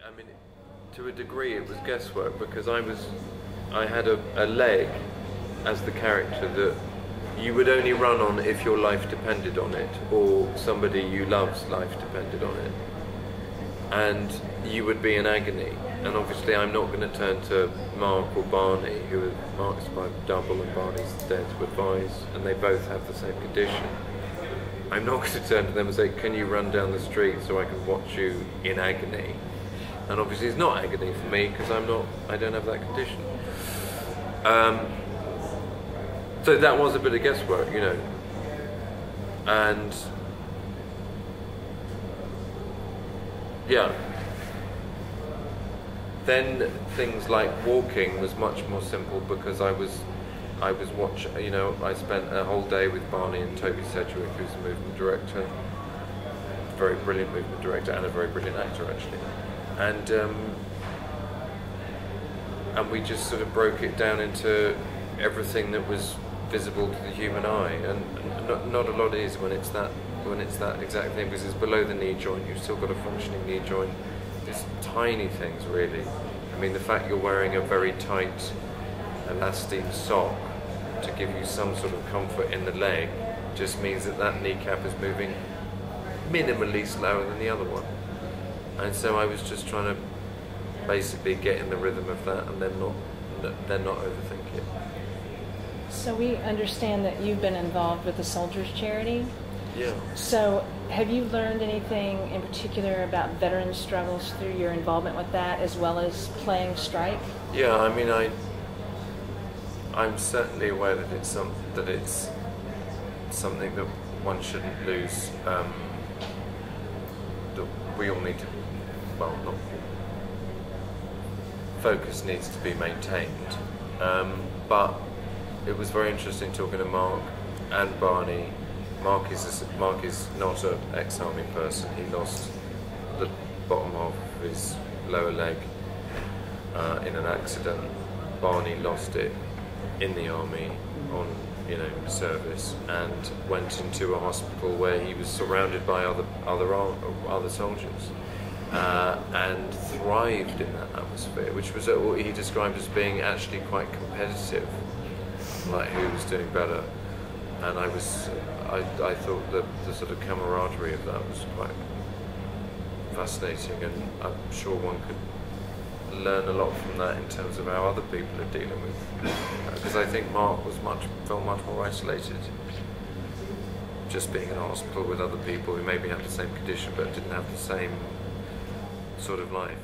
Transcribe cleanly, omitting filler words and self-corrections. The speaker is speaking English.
I mean, to a degree it was guesswork because I had a leg as the character that you would only run on if your life depended on it, or somebody you love's life depended on it, and you would be in agony. And obviously I'm not going to turn to Mark or Barney, who Mark's my double and Barney's there to advise, and they both have the same condition. I'm not going to turn to them and say, can you run down the street so I can watch you in agony? And obviously it's not agony for me because I don't have that condition. So that was a bit of guesswork, you know. And yeah. Then things like walking was much more simple because I was watching, you know, I spent a whole day with Barney and Toby Sedgwick, who's a movement director, a very brilliant movement director and a very brilliant actor actually. And we just sort of broke it down into everything that was visible to the human eye, and not a lot is when it's that exact thing, because it's below the knee joint. You've still got a functioning knee joint. It's tiny things really. I mean, the fact you're wearing a very tight elastine sock to give you some sort of comfort in the leg just means that kneecap is moving minimally slower than the other one. And so I was just trying to basically get in the rhythm of that and then not overthink it. So we understand that you've been involved with the Soldiers Charity. Yeah. So have you learned anything in particular about veteran struggles through your involvement with that, as well as playing Strike? Yeah, I mean, I'm certainly aware that it's something that one shouldn't lose. That we all need to, well, not focus needs to be maintained. But it was very interesting talking to Mark and Barney. Mark is not an ex-army person. He lost the bottom half of his lower leg in an accident. Barney lost it in the army on, you know, service, and went into a hospital where he was surrounded by other soldiers and thrived in that atmosphere, which was what he described as being actually quite competitive, like who was doing better. And I thought that the sort of camaraderie of that was quite fascinating, and I'm sure one could learn a lot from that in terms of how other people are dealing with. Because I think Mark felt much more isolated, just being in a hospital with other people who maybe had the same condition but didn't have the same sort of life.